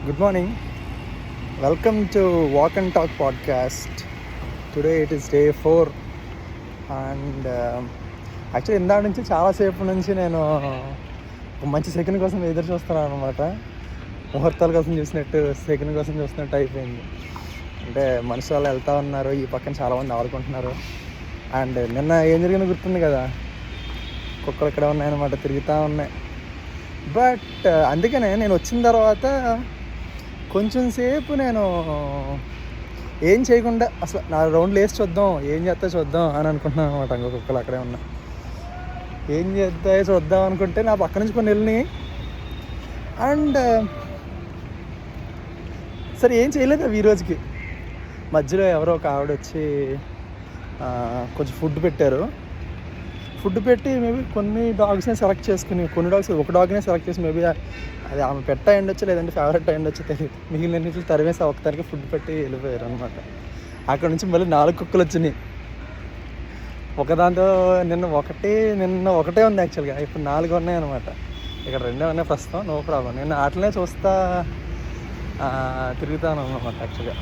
Good morning. Welcome to Walk and Talk podcast. Today it is day 4 and actually ఇందాక నుంచి చాలాసేపు నుంచి నేను ఒక మంచి సెకండ్ కోసం ఎదురు చూస్తున్నాను అనమాట. ముహూర్తాల కోసం చూసినట్టు సెకండ్ కోసం చూసినట్టు అయిపోయింది. అంటే మనుషులు వాళ్ళు వెళ్తూ ఉన్నారు, ఈ పక్కన చాలామంది ఆడుకుంటున్నారు. అండ్ నిన్న ఏం జరిగిందో గుర్తుంది కదా, కుక్కలు ఇక్కడ ఉన్నాయన్నమాట, తిరుగుతూ ఉన్నాయి. బట్ అందుకనే నేను వచ్చిన తర్వాత కొంచెం సేపు నేను ఏం చేయకుండా అసలు నా రౌండ్లు వేసి చూద్దాం, ఏం చేస్తా చూద్దాం అని అనుకుంటున్నాను అనమాట. ఇంకో కుక్కలు అక్కడే ఉన్నా, ఏం చేస్తాయో చూద్దాం అనుకుంటే నా పక్క నుంచి కొన్ని వెళ్ళినాయి. అండ్ సరే ఏం చేయలేదు అవి. ఈ రోజుకి మధ్యలో ఎవరో ఒక ఆవిడ వచ్చి కొంచెం ఫుడ్ పెట్టారు. ఫుడ్ పెట్టి మేబీ కొన్ని డాగ్స్ని సెలెక్ట్ చేసుకుని, కొన్ని డాగ్స్ ఒక డాగ్నే సెలెక్ట్ చేసి, మేబీ అది ఆమె పెట్ట అయ్యుండొచ్చు, లేదంటే ఫేవరెట్ అయ్యుండొచ్చు తెలియదు. మిగిలిన తరివేసి ఒకదానికి ఫుడ్ పెట్టి వెళ్ళిపోయారు అనమాట. అక్కడ నుంచి మళ్ళీ 4 కుక్కలు వచ్చినాయి. ఒకదాంతో నిన్న ఒకటే ఉంది యాక్చువల్గా, ఇప్పుడు 4 ఉన్నాయి అనమాట. ఇక్కడ 2 ఉన్నాయి ప్రస్తుతం, నో ప్రాబ్లం. నేను వాటినే చూస్తా తిరుగుతాను అనమాట. యాక్చువల్గా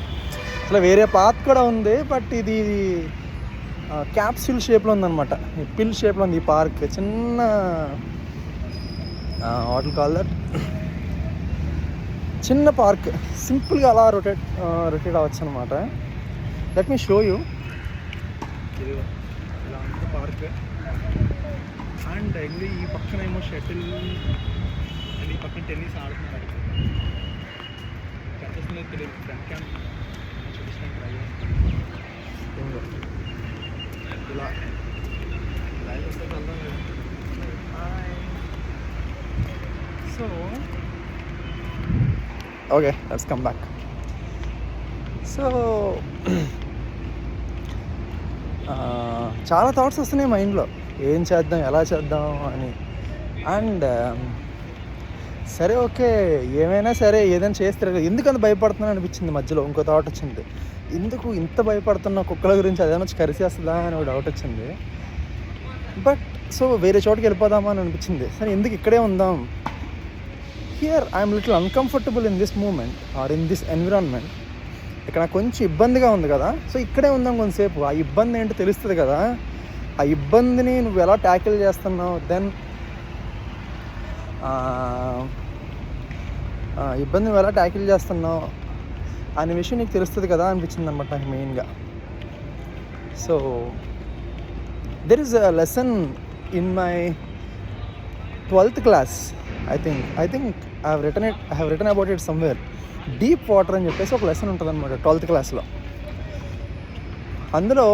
అసలు వేరే పాత్ కూడా ఉంది, బట్ ఇది క్యాప్సూల్ షేప్లో ఉందన్నమాట, పిల్ షేప్లో ఉంది ఈ పార్క్. చిన్న వాట్ కాల్ దట్, చిన్న పార్క్, సింపుల్గా అలా రొటేట్ అవ్వచ్చు అనమాట. Let me show you. ఇలా ఉంది పార్క్. అండ్ ఇంగ్లీ ఈ పక్కన ఏమో షటిల్ అండ్ ఈ పక్కన టెన్నిస్ ఆడుతున్నారు. కనిపిస్తుందో తెలియదు, ఫ్రంట్ క్యామ్ చూపిస్తాను ట్రై చేస్తాను. ఇలా లైవ్ వస్తే వెళ్దాం. So okay, let's come back. So చాలా థాట్స్ వస్తున్నాయి మైండ్లో, ఏం చేద్దాం, ఎలా చేద్దాం అని. అండ్ సరే ఓకే, ఏమైనా సరే ఏదైనా చేస్తే ఎందుకు అంత భయపడుతున్నాను అనిపించింది. మధ్యలో ఇంకో థాట్ వచ్చింది, ఎందుకు ఇంత భయపడుతున్న కుక్కల గురించి, అదేమో వచ్చి కరిసేస్తుందా అని ఒక డౌట్ వచ్చింది. బట్ సో వేరే చోటుకి వెళ్ళిపోదామా అని అనిపించింది. సరే ఎందుకు ఇక్కడే ఉందాం. Here I'm little uncomfortable in this moment or in this environment. ఇక్కడ నాకు కొంచెం ఇబ్బందిగా ఉంది కదా, సో ఇక్కడే ఉందాం కొంతసేపు. ఆ ఇబ్బంది ఏంటో తెలుస్తుంది కదా, ఆ ఇబ్బందిని నువ్వు ఎలా ట్యాకిల్ చేస్తున్నావు, దెన్ ఇబ్బంది నువ్వు ఎలా ట్యాకిల్ చేస్తున్నావు అనే విషయం నీకు తెలుస్తుంది కదా అనిపించింది అనమాట నాకు మెయిన్గా. So there is a lesson in my 12th class. I think I have return about it somewhere. Deep water అని చెప్పేసి ఒక లెసన్ ఉంటుంది అనమాట 12th క్లాస్లో. అందులో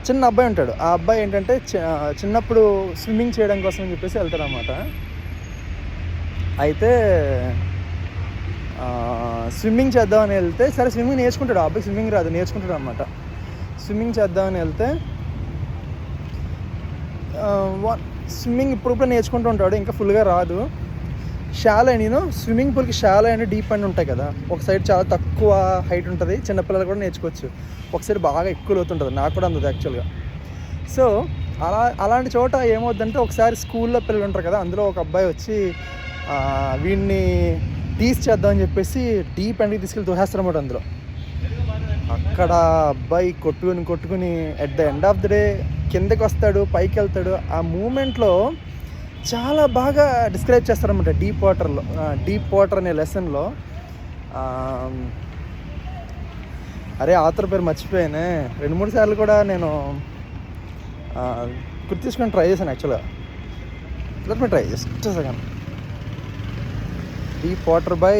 చిన్న అబ్బాయి ఉంటాడు. ఆ అబ్బాయి ఏంటంటే చిన్నప్పుడు స్విమ్మింగ్ చేయడం కోసం అని చెప్పేసి వెళ్తాడు అనమాట. అయితే స్విమ్మింగ్ చేద్దామని వెళ్తే, సరే స్విమ్మింగ్ నేర్చుకుంటాడు. ఆ అబ్బాయి స్విమ్మింగ్ రాదు, నేర్చుకుంటాడు అనమాట. స్విమ్మింగ్ చేద్దామని వెళ్తే స్విమ్మింగ్ ఇప్పుడు నేర్చుకుంటూ ఉంటాడు, ఇంకా ఫుల్గా రాదు. షాలో నేను స్విమ్మింగ్ పూల్కి షాలో అండ్ డీప్ అండ్ ఉంటాయి కదా. ఒక సైడ్ చాలా తక్కువ హైట్ ఉంటుంది, చిన్నపిల్లలు కూడా నేర్చుకోవచ్చు. ఒక సైడ్ బాగా ఎక్కువ లోతు ఉంటుంది, నాకు కూడా అందదు యాక్చువల్గా. సో అలాంటి చోట ఏమవుద్దంటే, ఒకసారి స్కూల్లో పిల్లలు ఉంటారు కదా, అందులో ఒక అబ్బాయి వచ్చి వీడిని టీస్ చేద్దామని చెప్పేసి డీప్ ఎండ్కి తీసుకెళ్ళి తోసేస్తారన్నమాట. అందులో అక్కడ అబ్బాయి కొట్టుకుని at the end of the day కిందకి వస్తాడు, పైకి వెళ్తాడు. ఆ మూమెంట్లో చాలా బాగా డిస్క్రైబ్ చేస్తారన్నమాట డీప్ వాటర్ అనే లెసన్లో. అరే ఆథర్ పేరు మర్చిపోయానే, 2-3 సార్లు కూడా నేను గుర్తించుకొని ట్రై చేశాను యాక్చువల్గా. Let me try just second. Deep water by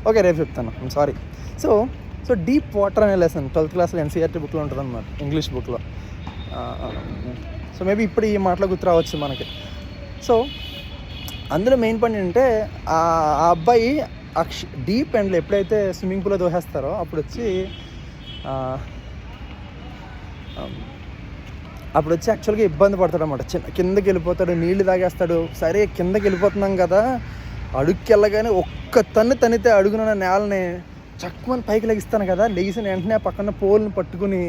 okay, రేపు చెప్తాను, I'm sorry. So deep water అనే లెసన్ 12th క్లాస్లో ఎన్సీఆర్టీ బుక్లో ఉంటుంది అన్నమాట, ఇంగ్లీష్ బుక్లో. సో మేబీ ఇప్పుడు ఈ మాటలో గుర్తు రావచ్చు మనకి. సో అందులో మెయిన్ పాయింట్ ఏంటంటే, ఆ అబ్బాయి డీప్ ఎండ్లో ఎప్పుడైతే స్విమ్మింగ్ పూల్లో దోహేస్తారో అప్పుడు వచ్చి యాక్చువల్గా ఇబ్బంది పడతాడు అనమాట. కిందకి వెళ్ళిపోతాడు, నీళ్లు తాగేస్తాడు. సరే కిందకి వెళ్ళిపోతున్నాం కదా, అడుగుకి వెళ్ళగానే ఒక్క తన్నితే అడుగున నేలని చక్కమని పైకి లెగిస్తాను కదా, లెగిసిన వెంటనే పక్కన పోల్ని పట్టుకుని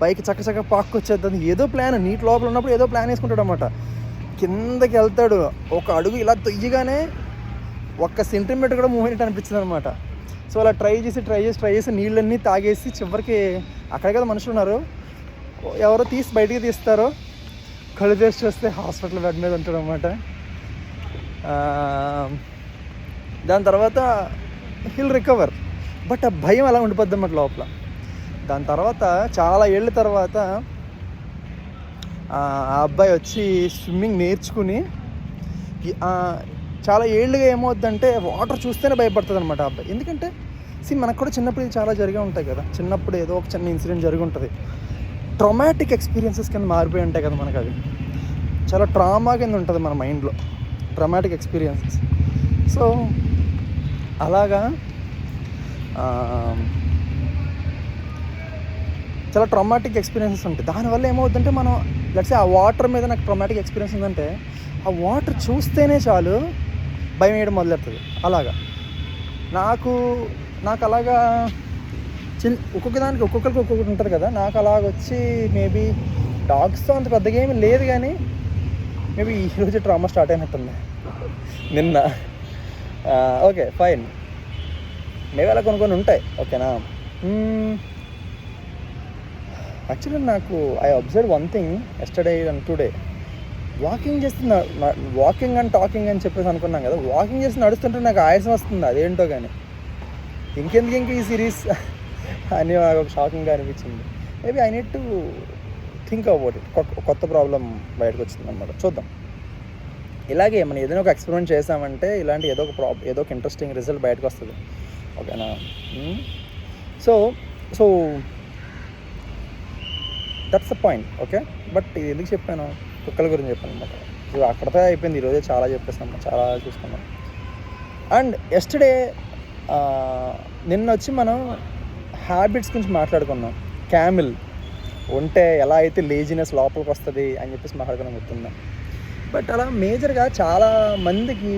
పైకి చక్కచక్క పాక్కు వచ్చేద్దాం. ఏదో ప్లాన్, నీటి లోపల ఉన్నప్పుడు ఏదో ప్లాన్ వేసుకుంటాడు అనమాట. కిందకి వెళ్తాడు, ఒక అడుగు ఇలా తొయ్యగానే ఒక్క సెంటీమీటర్ కూడా మూవ్మెంట్ అనిపించింది అనమాట. సో అలా ట్రై చేసి నీళ్ళన్నీ తాగేసి చివరికి అక్కడే కదా మనుషులు ఉన్నారు, ఎవరో తీసి బయటికి తీస్తారో, కళ్ళు తెరిచి చూస్తే హాస్పిటల్ బెడ్ మీద ఉంటాడు అనమాట. దాని తర్వాత హిల్ రికవర్, బట్ ఆ భయం అలా ఉండిపోద్ది అన్నమాట లోపల. దాని తర్వాత చాలా ఏళ్ళ తర్వాత ఆ అబ్బాయి వచ్చి స్విమ్మింగ్ నేర్చుకుని చాలా ఏళ్ళుగా ఏమవుద్దంటే వాటర్ చూస్తేనే భయపడుతుంది అనమాట ఆ అబ్బాయి. ఎందుకంటే మనకు కూడా చిన్నప్పుడు ఇది చాలా జరిగే ఉంటాయి కదా, చిన్నప్పుడు ఏదో ఒక చిన్న ఇన్సిడెంట్ జరిగి ఉంటుంది, ట్రామాటిక్ ఎక్స్పీరియన్సెస్ కింద మారిపోయి ఉంటాయి కదా మనకు, అవి చాలా ట్రామా కింద ఉంటుంది మన మైండ్లో, ట్రామాటిక్ ఎక్స్పీరియన్సెస్. సో అలాగా చాలా ట్రామాటిక్ ఎక్స్పీరియన్సెస్ ఉంటాయి. దానివల్ల ఏమవుతుందంటే మనం లెట్స్ ఆ వాటర్ మీద నాకు ట్రామాటిక్ ఎక్స్పీరియన్స్ ఉందంటే ఆ వాటర్ చూస్తేనే చాలు భయం వేయడం మొదలెడుతుంది. అలాగా నాకు అలాగా ఒక్కొక్కరికి ఒక్కొక్కటి ఉంటుంది కదా, నాకు అలాగ వచ్చి మేబీ డాగ్స్తో అంత పెద్దగా ఏమి లేదు, కానీ మేబీ ఈరోజు ట్రామా స్టార్ట్ అయినట్టుంది నిన్న. ఓకే ఫైన్, మేబీ అలా కొన్ని ఉంటాయి. ఓకేనా. యాక్చువల్లీ నాకు I observe one thing yesterday and today. Walking and talking అని చెప్పేసి అనుకున్నాం కదా, వాకింగ్ చేసి నడుస్తుంటే నాకు ఆయాసం వస్తుంది, అదేంటో కానీ ఇంకెందుకు ఈ సిరీస్ అని నాకు ఒక షాకింగ్గా అనిపించింది. Maybe I need to think about it. కొత్త ప్రాబ్లం బయటకు వచ్చింది అన్నమాట. చూద్దాం. ఇలాగే మనం ఏదైనా ఒక ఎక్స్పెరిమెంట్ చేసామంటే ఇలాంటి ఏదో ఒక ఇంట్రెస్టింగ్ రిజల్ట్ బయటకు వస్తుంది. ఓకేనా. So that's the point. Okay, but ఇది ఎందుకు చెప్పాను, కుక్కల గురించి చెప్పాను అనమాట. ఇది అక్కడితో అయిపోయింది, ఈరోజే చాలా చెప్పేసాం, చాలా చూసుకున్నాం. అండ్ ఎస్టర్డే నిన్న వచ్చి మనం హ్యాబిట్స్ గురించి మాట్లాడుకున్నాం. క్యామిల్ ఉంటే ఎలా అయితే లేజినెస్ లోపలికి వస్తుంది అని చెప్పేసి మాట్లాడుకున్నాం, గుర్తుందా. బట్ అలా మేజర్గా చాలా మందికి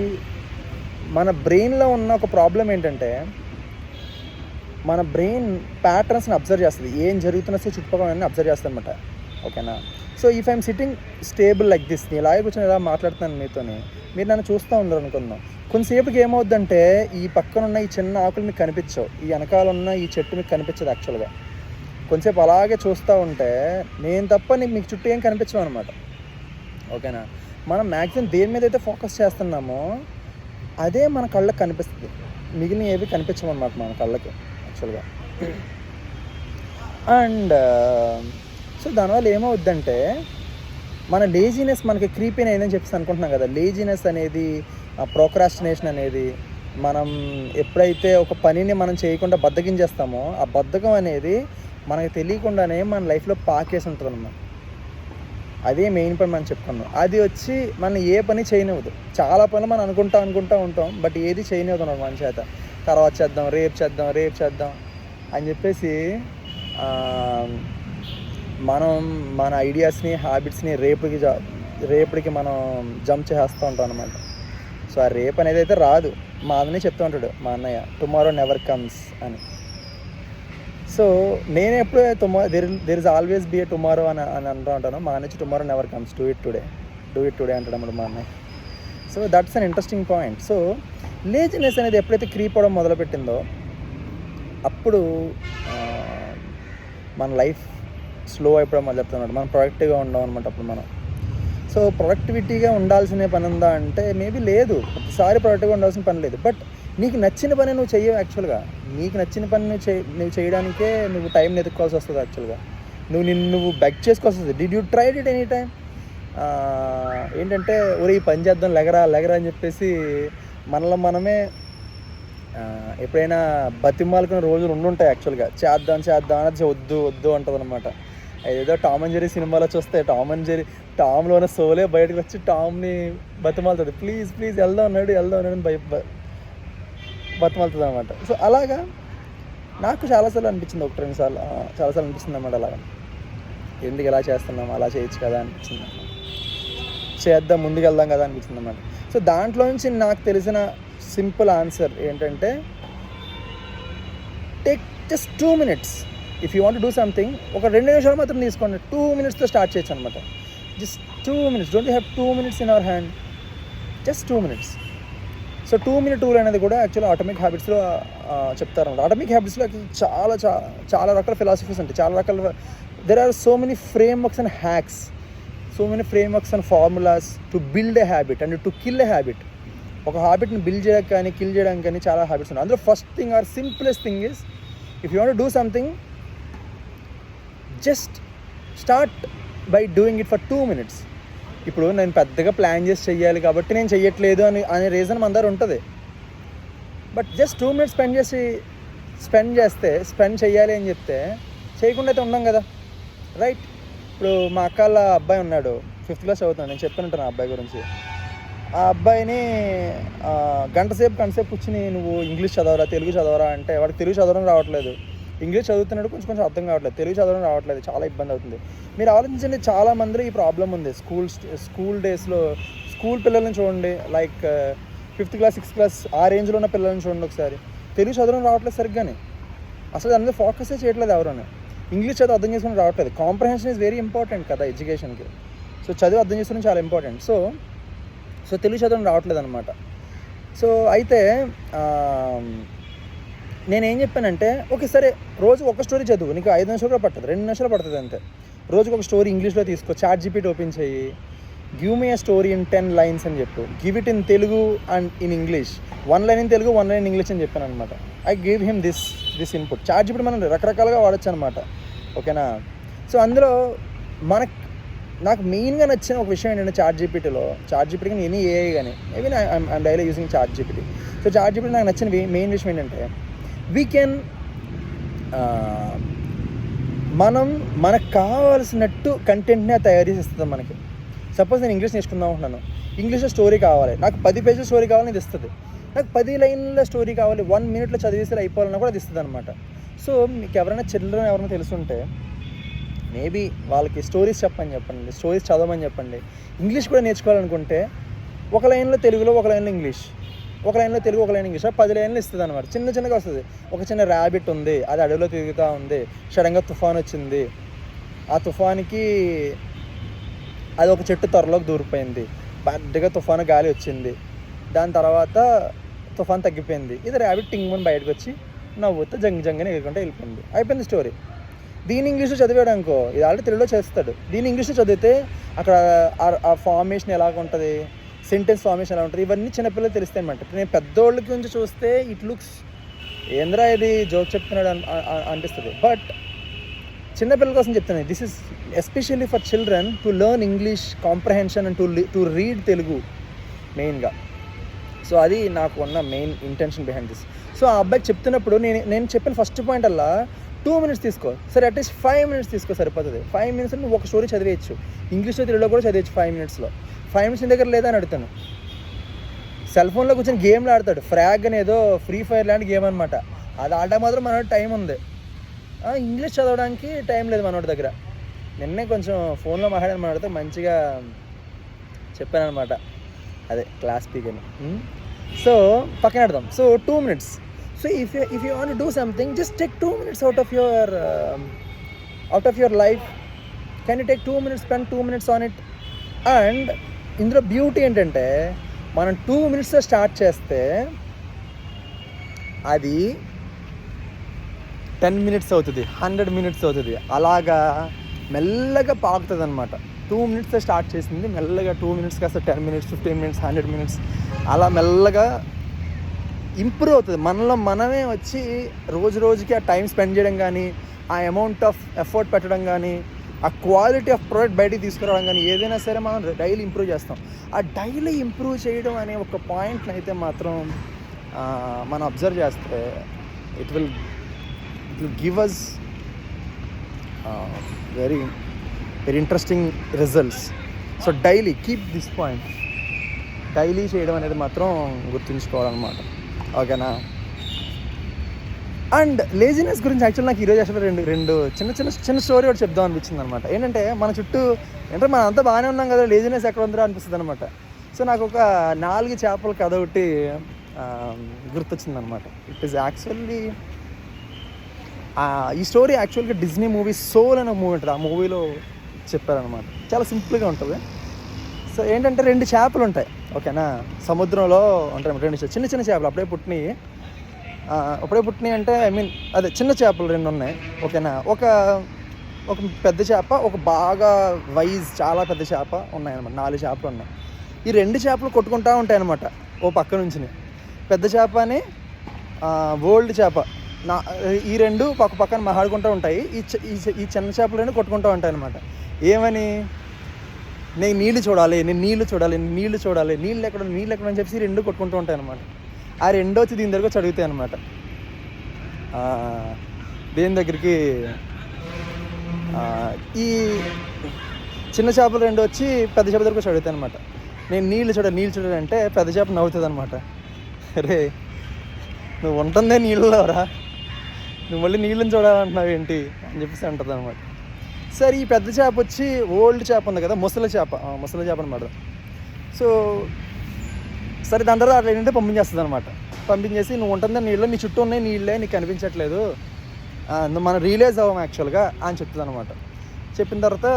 మన బ్రెయిన్లో ఉన్న ఒక ప్రాబ్లం ఏంటంటే మన బ్రెయిన్ ప్యాటర్న్స్ని అబ్జర్వ్ చేస్తుంది, ఏం జరుగుతున్నా చుట్టుపక్కల అబ్జర్వ్ చేస్తుంది అనమాట. ఓకేనా. So if I'm sitting stable like this, నేను ఇలాగే కూర్చొని ఇలా మాట్లాడుతున్నాను మీతోని, మీరు నన్ను చూస్తూ ఉండరు అనుకుందాం. కొంతసేపుకి ఏమవుద్దంటే ఈ పక్కన ఉన్న ఈ చిన్న ఆకులు మీకు కనిపించవు, ఈ వెనకాల ఉన్న ఈ చెట్టు మీకు కనిపించదు. యాక్చువల్గా కొంతసేపు అలాగే చూస్తూ ఉంటే నేను తప్ప మీకు చుట్టూ ఏం కనిపించవు అనమాట. ఓకేనా. మనం మ్యాక్సిమం దేని మీద అయితే ఫోకస్ చేస్తున్నామో అదే మన కళ్ళకి కనిపిస్తుంది, మిగిలిన ఏవి కనిపించమన్నమాట మన కళ్ళకి యాక్చువల్గా. అండ్ సో దానివల్ల ఏమవుద్దంటే మన లేజినెస్ మనకి క్రీపీన్ అయిందని చెప్పేసి అనుకుంటున్నాం కదా. లేజినెస్ అనేది, ప్రోక్రాస్టినేషన్ అనేది, మనం ఎప్పుడైతే ఒక పనిని మనం చేయకుండా బద్ధకించేస్తామో ఆ బద్ధకం అనేది మనకి తెలియకుండానే మన లైఫ్లో పాకేసి ఉంటుంది అన్నమాట. అదే మెయిన్ పని మనం చెప్పుకున్నాం. అది వచ్చి మనం ఏ పని చేయనివ్వదు. చాలా పనులు మనం అనుకుంటా ఉంటాం, బట్ ఏది చేయనివ్వదు అన్నమాట మన చేత. తర్వాత చేద్దాం, రేపు చేద్దాం అని చెప్పేసి మనం మన ఐడియాస్ని, హ్యాబిట్స్ని రేపటికి మనం జంప్ చేస్తూ ఉంటాం అనమాట. సో ఆ రేపు అనేది అయితే రాదు. మా అన్ననే చెప్తూ ఉంటాడు మా అన్నయ్య, టుమారో నెవర్ కమ్స్ అని. సో నేను ఎప్పుడు there is always be a tomorrow అని అంటూ ఉంటాను. మా అన్నచ్చి tomorrow never comes, do it today అంటాడు అన్నమాట మా అన్నయ్య. So that's an interesting point. So laziness అనేది ఎప్పుడైతే క్రీప్ అవడం మొదలుపెట్టిందో అప్పుడు మన లైఫ్ స్లో అయిపోవడం మొదలెడుతున్నాడు. మనం ప్రొడక్టివ్గా ఉండం అనమాట అప్పుడు మనం. సో ప్రొడక్టివిటీగా ఉండాల్సిన పని ఉందా అంటే మేబీ లేదు, ప్రతిసారి ప్రొడక్టివ్గా ఉండాల్సిన పని లేదు. బట్ నీకు నచ్చిన పని నువ్వు చెయ్యవు. యాక్చువల్గా నీకు నచ్చిన పని నువ్వు చేయడానికే నువ్వు టైం ఎదుక్కోవాల్సి వస్తుంది. యాక్చువల్గా నువ్వు బెగ్ చేసుకోవాల్సి వస్తుంది. Did you tried it any time? ఏంటంటే ఒరే ఈ పని చేద్దాం, లెగరా అని చెప్పేసి మనలో మనమే ఎప్పుడైనా బతిమాలుకునే రోజులు ఉండుంటాయి. యాక్చువల్గా చేద్దాం అనేది వద్దు అంటుంది అనమాట. ఏదో టామ్ అండ్ జెర్రీ సినిమాలో చూస్తే టామ్లో ఉన్న సోలే బయటకు వచ్చి టామ్ని బతిమాలుతుంది, ప్లీజ్ వెళ్దాం అన్నాడు అని బతిమాలుతుంది అనమాట. సో అలాగా నాకు చాలాసార్లు అనిపించింది, 1-2 సార్లు చాలాసార్లు అనిపిస్తుంది అన్నమాట. అలాగా ఎందుకు ఎలా చేస్తున్నాం, అలా చేయొచ్చు కదా అనిపించింది, చేద్దాం ముందుకు వెళ్దాం కదా అనిపించింది అన్నమాట. సో దాంట్లో నుంచి నాకు తెలిసిన సింపుల్ ఆన్సర్ ఏంటంటే take just 2 minutes. If you want do something, ఒక 2 నిమిషాలు మాత్రం తీసుకోండి. 2 minutesతో స్టార్ట్ చేయొచ్చు అనమాట. Just 2 minutes. Don't we have 2 minutes in our hand? Just 2 minutes. So 2-minute rule అనేది కూడా యాక్చువల్లీ ఆటోమిక్ హ్యాబిట్స్లో చెప్తారన్నమాట. ఆటోమిక్ హ్యాబిట్స్లో చాలా చాలా రకాల ఫిలాసఫీస్ ఉంటాయి, చాలా రకాల. There are so many frameworks and hacks, so many frameworks and formulas to build a habit and to kill a habit. ఒక హ్యాబిట్ని బిల్డ్ చేయడానికి కానీ కిల్ చేయడానికి కానీ చాలా హ్యాబిట్స్ ఉన్నాయి. అందులో first thing or simplest thing is, if you want do something, just start by doing it for 2 minutes. ఇప్పుడు నేను పెద్దగా ప్లాన్ చేసి చెయ్యాలి కాబట్టి నేను చెయ్యట్లేదు అనే రీజన్ మన దగ్గర ఉంటుంది. బట్ జస్ట్ 2 minutes స్పెండ్ చేయాలి అని చెప్తే చేయకుండా అయితే ఉన్నాం కదా, రైట్? ఇప్పుడు మా అక్కల అబ్బాయి ఉన్నాడు, 5th class చదువుతున్నాడు. నేను చెప్పినట్టు ఆ అబ్బాయి గురించి. ఆ అబ్బాయిని గంట సేపు కూర్చుని నువ్వు ఇంగ్లీష్ చదవరా, తెలుగు చదవరా అంటే వాడికి తెలుగు చదవడం రావట్లేదు. ఇంగ్లీష్ చదువుతున్నాడు, కొంచెం అర్థం కావట్లేదు. తెలుగు చదవడం రావట్లేదు, చాలా ఇబ్బంది అవుతుంది. మీరు ఆలోచించండి, చాలామంది ఈ ప్రాబ్లం ఉంది. స్కూల్ డేస్లో స్కూల్ పిల్లల్ని చూడండి, like 5th class 6th class ఆ రేంజ్లో ఉన్న పిల్లల్ని చూడండి ఒకసారి. తెలుగు చదవడం రావట్లేదు సరిగ్గానే, అసలు దాని మీద ఫోకసే చేయట్లేదు ఎవరైనా. ఇంగ్లీష్ చదువు అర్థం చేసుకుని రావట్లేదు. కాంప్రహెన్షన్ ఈజ్ వెరీ ఇంపార్టెంట్ కదా ఎడ్యుకేషన్కి. సో చదువు అర్థం చేసుకోవడం చాలా ఇంపార్టెంట్. సో తెలుగు చదవడం రావట్లేదు అనమాట. సో అయితే నేనేం చెప్పానంటే, ఓకే సరే, రోజు ఒక స్టోరీ చదువు, నీకు 5 నిమిషాలు కూడా పడుతుంది, 2 నిమిషాలు పడుతుంది అంతే. రోజుకు ఒక స్టోరీ ఇంగ్లీష్లో తీసుకో, ChatGPT ఓపెన్ చేయి, give me a story in 10 lines అని చెప్పు, give it in Telugu and in English, 1 line in Telugu 1 line in English అని చెప్పాను అనమాట. I give him this input. ChatGPT మనం రకరకాలుగా వాడచ్చు అనమాట, ఓకేనా? సో అందులో నాకు మెయిన్గా నచ్చిన ఒక విషయం ఏంటంటే, ChatGPT కానీ ఎనీ ఏఐ కానీ, maybe I'm daily using ChatGPT. So ChatGPT నాకు నచ్చిన మెయిన్ విషయం ఏంటంటే, వీ కెన్ మనకు కావాల్సినట్టు కంటెంట్ని తయారు చేసి ఇస్తుంది మనకి. సపోజ్ నేను ఇంగ్లీష్ నేర్చుకుందాం అనుకుంటున్నాను, ఇంగ్లీష్లో స్టోరీ కావాలి, నాకు 10 pages స్టోరీ కావాలని ఇది ఇస్తుంది. నాకు 10 lines స్టోరీ కావాలి, 1 minute చదివేసి అయిపోవాలన్నా కూడా అది ఇస్తుంది అనమాట. సో మీకు ఎవరైనా చిల్డ్రన్ ఎవరైనా తెలుసుంటే మేబీ వాళ్ళకి స్టోరీస్ చెప్పండి, స్టోరీస్ చదవమని చెప్పండి. ఇంగ్లీష్ కూడా నేర్చుకోవాలనుకుంటే 1 lineలో తెలుగులో, 1 lineలో ఇంగ్లీష్, 1 lineలో తెలుగు, 1 line ఇంగ్లీష్, 10 lines ఇస్తుంది అనమాట. చిన్నగా వస్తుంది. ఒక చిన్న ర్యాబిట్ ఉంది, అది అడవిలో తిరుగుతూ ఉంది, సడన్గా తుఫాన్ వచ్చింది, ఆ తుఫాన్కి అది ఒక చెట్టు త్వరలోకి దూరిపోయింది, పెద్దగా తుఫాను గాలి వచ్చింది, దాని తర్వాత తుఫాన్ తగ్గిపోయింది, ఇది ర్యాబిట్ టింగ్మని బయటకు వచ్చి నవ్వుతూ జంగని ఎగురుకుంటే వెళ్ళిపోయింది, అయిపోయింది స్టోరీ. దీన్ని ఇంగ్లీష్లో చదివాడు అనుకో, ఇది ఆల్రెడీ తెలుగులో చేస్తాడు. దీన్ని ఇంగ్లీష్లో చదివితే అక్కడ ఆ ఫార్మేషన్ ఎలాగ ఉంటుంది, సెంటెన్స్ ఫార్మేషన్ ఎలా ఉంటుంది, ఇవన్నీ చిన్నపిల్లలు తెలుస్తాయి అన్నమాట. నేను పెద్దోళ్ళకి నుంచి చూస్తే ఇట్ లుక్స్ ఏంద్రా ఇది జోక్ చెప్తున్నాడు అనిపిస్తుంది. బట్ చిన్నపిల్లల కోసం చెప్తాను, this is especially for children to learn English comprehension and to read Telugu మెయిన్గా. సో అది నాకు ఉన్న main intention behind this. So ఆ అబ్బాయికి చెప్తున్నప్పుడు నేను చెప్పిన ఫస్ట్ పాయింట్ అలా 2 minutes తీసుకో, సరే అట్లీస్ట్ 5 minutes తీసుకో, సరిపోతుంది. 5 minutes నువ్వు ఒక స్టోరీ చదివేయచ్చు, ఇంగ్లీష్లో తెలుగులో కూడా చదివచ్చు 5 minutesలో. 5 minutes దగ్గర లేదా అని అడుగుతాను. సెల్ ఫోన్లో కూర్చొని గేమ్లు ఆడతాడు, ఫ్రాగ్ అని ఏదో ఫ్రీ ఫైర్ లాంటి గేమ్ అనమాట, అది ఆడడానికి మాత్రం మనోడి టైం ఉంది. ఇంగ్లీష్ చదవడానికి టైం లేదు మనోడి దగ్గర. నిన్నే కొంచెం ఫోన్లో మాట్లాడాను మనోడితో, మంచిగా చెప్పాను అనమాట, అదే క్లాస్ స్పీక్ అని. సో పక్కన ఆడదాం. So 2 minutes. So if you want to do something, just take 2 minutes out of your life. Can you take 2 minutes, spend 2 minutes on it? And ఇందులో బ్యూటీ ఏంటంటే, మనం 2 minutesతో స్టార్ట్ చేస్తే అది 10 minutes అవుతుంది, 100 minutes అవుతుంది, అలాగా మెల్లగా పాకుతుంది అనమాట. 2 minutesతో స్టార్ట్ చేసింది మెల్లగా 2 minutes కాస్త 10 minutes, 15 minutes, 100 minutes, అలా మెల్లగా ఇంప్రూవ్ అవుతుంది. మనలో మనమే వచ్చి రోజుకి ఆ టైం స్పెండ్ చేయడం కానీ, ఆ అమౌంట్ ఆఫ్ ఎఫర్ట్ పెట్టడం కానీ, ఆ క్వాలిటీ ఆఫ్ ప్రోడక్ట్ బయటికి తీసుకురావడం కానీ, ఏదైనా సరే మనం డైలీ ఇంప్రూవ్ చేస్తాం. ఆ డైలీ ఇంప్రూవ్ చేయడం అనే ఒక పాయింట్ని అయితే మాత్రం మనం అబ్జర్వ్ చేస్తే it will give us very interesting results. So daily keep this point, daily చేయడం అనేది మాత్రం గుర్తుంచుకోవాలన్నమాట, ఓకేనా? అండ్ లేజినెస్ గురించి యాక్చువల్ నాకు ఈరోజు అసలు రెండు చిన్న స్టోరీ ఒకటి చెప్దాం అనిపించింది అనమాట. ఏంటంటే మన చుట్టూ అంటే మనం అంతా బాగానే ఉన్నాం కదా, లేజినెస్ ఎక్కడ ఉందో అనిపిస్తుంది అనమాట. సో నాకు ఒక 4 చేపల కథ ఒకటి గుర్తొచ్చిందనమాట. ఇట్ ఈస్ యాక్చువల్లీ ఈ స్టోరీ యాక్చువల్గా డిజ్నీ మూవీ సోల్ అనే మూవీ ఉంటుంది, ఆ మూవీలో చెప్పారనమాట. చాలా సింపుల్గా ఉంటుంది. సో ఏంటంటే 2 చేపలు ఉంటాయి, ఓకేనా. సముద్రంలో ఉంటాయి 2 చిన్న చిన్న చేపలు, అప్పుడే పుట్టినాయి అంటే ఐ మీన్ అదే చిన్న చేపలు 2 ఉన్నాయి, ఓకేనా. ఒక పెద్ద చేప, ఒక బాగా చాలా పెద్ద చేప ఉన్నాయన్నమాట. 4 చేపలు ఉన్నాయి. ఈ 2 చేపలు కొట్టుకుంటూ ఉంటాయి అన్నమాట ఓ పక్క నుంచి. పెద్ద చేప అని ఓల్డ్ చేప, ఈ 2 పక్కన మహాడుకుంటూ ఉంటాయి. ఈ చిన్న చేపలు 2 కొట్టుకుంటూ ఉంటాయి అన్నమాట. ఏమని, నేను నీళ్ళు చూడాలి నీళ్ళు ఎక్కడ అని చెప్పేసి 2 కొట్టుకుంటూ ఉంటాయి అన్నమాట. ఆ 2 వచ్చి దీని దగ్గరకు చదువుతాయి అన్నమాట. దేని దగ్గరికి, ఈ చిన్న చేపలు 2 వచ్చి పెద్ద చేప దగ్గరకు చదువుతాయి అనమాట. నేను నీళ్ళు చూడాలి అంటే పెద్ద చేప నవ్వుతుంది అనమాట. రే నువ్వు ఉంటుందే నీళ్ళలోరా, నువ్వు మళ్ళీ నీళ్ళని చూడాలంటున్నావు ఏంటి అని చెప్పేసి అంటుంది అనమాట. సరే ఈ పెద్ద చేప వచ్చి ఓల్డ్ చేప ఉంది కదా, ముసలి చేప అనమాట. సో సరే దాని తర్వాత 2 పంపించేస్తుంది అనమాట. పంపించేసి నువ్వు ఉంటుందే నీళ్ళు, నీ చుట్టూ ఉన్నాయి నీళ్ళే, నీకు కనిపించట్లేదు, మనం రియలైజ్ అవ్వం యాక్చువల్గా అని చెప్తుంది అనమాట. చెప్పిన తర్వాత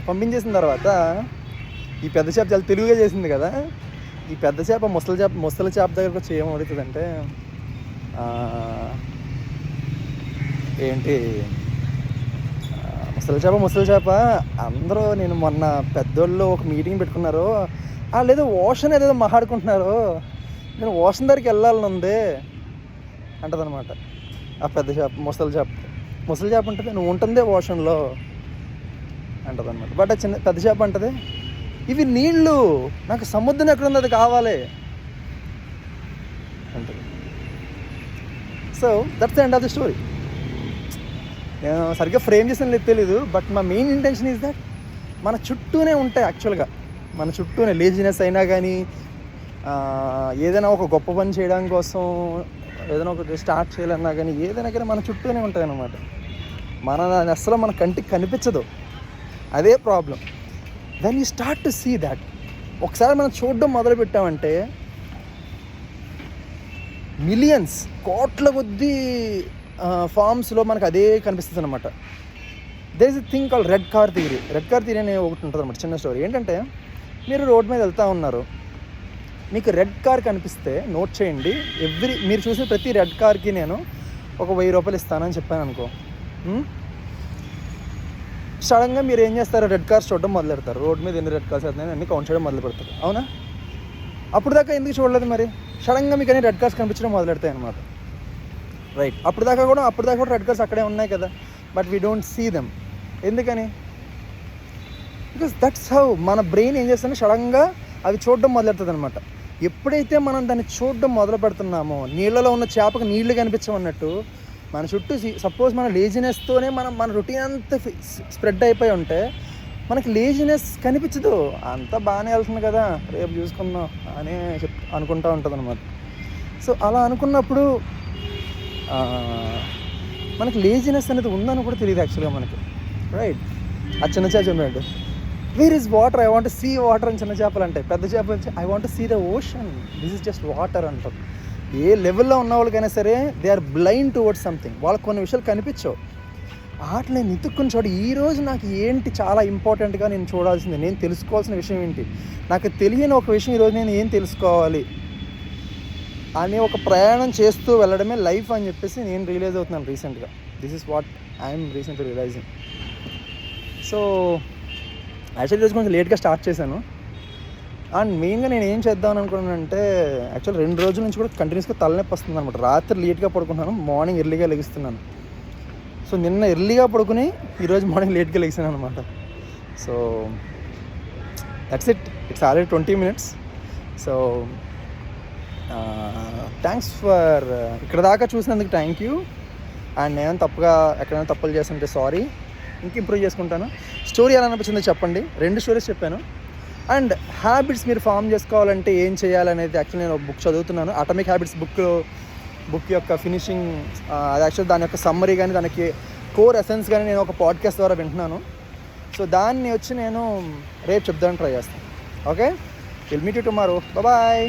పంపించేసిన తర్వాత ఈ పెద్ద చేప చాలా తెలివిగా చేసింది కదా. ఈ పెద్ద చేప ముసలి చేప దగ్గరకు వచ్చి ఏం అడుగుతుందంటే, ఏంటి ముసలి చేప అందరూ నేను మొన్న పెద్దోళ్ళు ఒక మీటింగ్ పెట్టుకున్నారు, లేదో ఓషన్ ఏదో మాట్లాడుకుంటున్నారు, నేను ఓషన్ దగ్గరికి వెళ్ళాలని ఉంది అంటదనమాట. ఆ పెద్ద చేప ముసలి చేప ఉంటుంది, నువ్వు ఉంటుందే ఓషన్లో అంటదనమాట. బట్ ఆ పెద్ద చేప అంటది, ఇవి నీళ్ళు, నాకు సముద్రం ఎక్కడుంది అది కావాలి అంటది. So that's the end of the story. నేను సరిగ్గా ఫ్రేమ్ చేసిన తెలీదు, బట్ మా మెయిన్ ఇంటెన్షన్ ఈజ్ దట్ మన చుట్టూనే ఉంటాయి యాక్చువల్గా. మన చుట్టూనే లేజినెస్ అయినా కానీ, ఏదైనా ఒక గొప్ప పని చేయడం కోసం ఏదైనా ఒకటి స్టార్ట్ చేయాలన్నా కానీ, ఏదైనా కానీ మన చుట్టూనే ఉంటాయి అన్నమాట. అసలు మన కంటికి కనిపించదు, అదే problem. Then you start to see that. ఒకసారి మనం చూడడం మొదలు పెట్టామంటే మిలియన్స్, కోట్ల కొద్దీ ఫామ్స్లో మనకు అదే కనిపిస్తుంది అనమాట. There is a thing called red car theory అనే ఒకటి ఉంటుంది అనమాట. చిన్న స్టోరీ ఏంటంటే, మీరు రోడ్ మీద వెళ్తూ ఉన్నారు, మీకు రెడ్ కార్ కనిపిస్తే నోట్ చేయండి, మీరు చూసిన ప్రతి రెడ్ కార్కి నేను ఒక 1000 రూపాయలు ఇస్తానని చెప్పాను అనుకో. సడన్గా మీరు ఏం చేస్తారు, రెడ్ కార్స్ చూడడం మొదలు పెడతారు. రోడ్ మీద ఎన్ని రెడ్ కార్స్ అవుతున్నాయి అన్ని కౌంట్ చేయడం మొదలు పెడతారు, అవునా? అప్పుడు దాకా ఎందుకు చూడలేదు మరి? సడన్గా మీకు అన్ని రెడ్ కార్స్ కనిపించడం మొదలు పెడతాయి అనమాట. రైట్, అప్పుడు దాకా కూడా రెడ్ కార్స్ అక్కడే ఉన్నాయి కదా, but we don't see them. ఎందుకని? బికాస్ దట్స్ హౌ మన బ్రెయిన్ ఏం చేస్తుంటే సడన్గా అవి చూడడం మొదలెడుతుంది అనమాట. ఎప్పుడైతే మనం దాన్ని చూడడం మొదలు పెడుతున్నామో, నీళ్ళలో ఉన్న చేపకు నీళ్లు కనిపించమన్నట్టు మన చుట్టూ సపోజ్ మన లేజినెస్తోనే మన రొటీన్ అంతా స్ప్రెడ్ అయిపోయి ఉంటే మనకి లేజినెస్ కనిపించదు. అంతా బాగానే వెళ్తుంది కదా, రేపు చూసుకుందాం అని అనుకుంటూ ఉంటుంది అనమాట. సో అలా అనుకున్నప్పుడు మనకి లేజినెస్ అనేది ఉందని కూడా తెలియదు యాక్చువల్గా మనకి. రైట్, ఆ చిన్న చేప చెప్పాడు, where is water, I want see water అని చిన్న చేపలు అంటే. పెద్ద చేప వచ్చి I want see the ocean, this is just water అంటారు. ఏ లెవెల్లో ఉన్న వాళ్ళకైనా సరే they are blind towards something. వాళ్ళకి కొన్ని విషయాలు కనిపించవు, వాటిని నేను ఎత్తుక్కుని చూడ. ఈరోజు నాకు ఏంటి చాలా ఇంపార్టెంట్గా నేను చూడాల్సింది, నేను తెలుసుకోవాల్సిన విషయం ఏంటి, నాకు తెలియని ఒక విషయం ఈరోజు నేను ఏం తెలుసుకోవాలి అని ఒక ప్రయాణం చేస్తూ వెళ్ళడమే లైఫ్ అని చెప్పేసి నేను రియలైజ్ అవుతున్నాను రీసెంట్గా. This is what I'm recently realising. So actually ఈరోజు కొంచెం లేట్గా స్టార్ట్ చేశాను. అండ్ మెయిన్గా నేను ఏం చేద్దామని అనుకున్నానంటే, యాక్చువల్ 2 రోజుల నుంచి కూడా కంటిన్యూస్గా తలనొప్పి వస్తుంది అనమాట. రాత్రి లేట్గా పడుకుంటున్నాను, మార్నింగ్ ఎర్లీగా లెగిస్తున్నాను. సో నిన్న ఎర్లీగా పడుకుని ఈరోజు మార్నింగ్ లేట్గా లెగిసాను అనమాట. So that's it's already 20 minutes. So thanks for ఇక్కడ దాకా చూసినందుకు థ్యాంక్ యూ. అండ్ నేను ఎక్కడైనా తప్పులు చేస్తుంటే సారీ, ఇంక ఇంప్రూవ్ చేసుకుంటాను. స్టోరీ ఎలా అనిపించిందో చెప్పండి. 2 స్టోరీస్ చెప్పాను. అండ్ హ్యాబిట్స్ మీరు ఫామ్ చేసుకోవాలంటే ఏం చేయాలనేది యాక్చువల్లీ నేను ఒక బుక్ చదువుతున్నాను, అటామిక్ హ్యాబిట్స్ బుక్ యొక్క ఫినిషింగ్, అది యాక్చువల్ దాని యొక్క సమ్మరీ కానీ దానికి కోర్ ఎసెన్స్ కానీ నేను ఒక పాడ్కాస్ట్ ద్వారా వింటున్నాను. సో దాన్ని వచ్చి నేను రేపు చెప్దామని ట్రై చేస్తాను. Okay, will meet you tomorrow. Bye.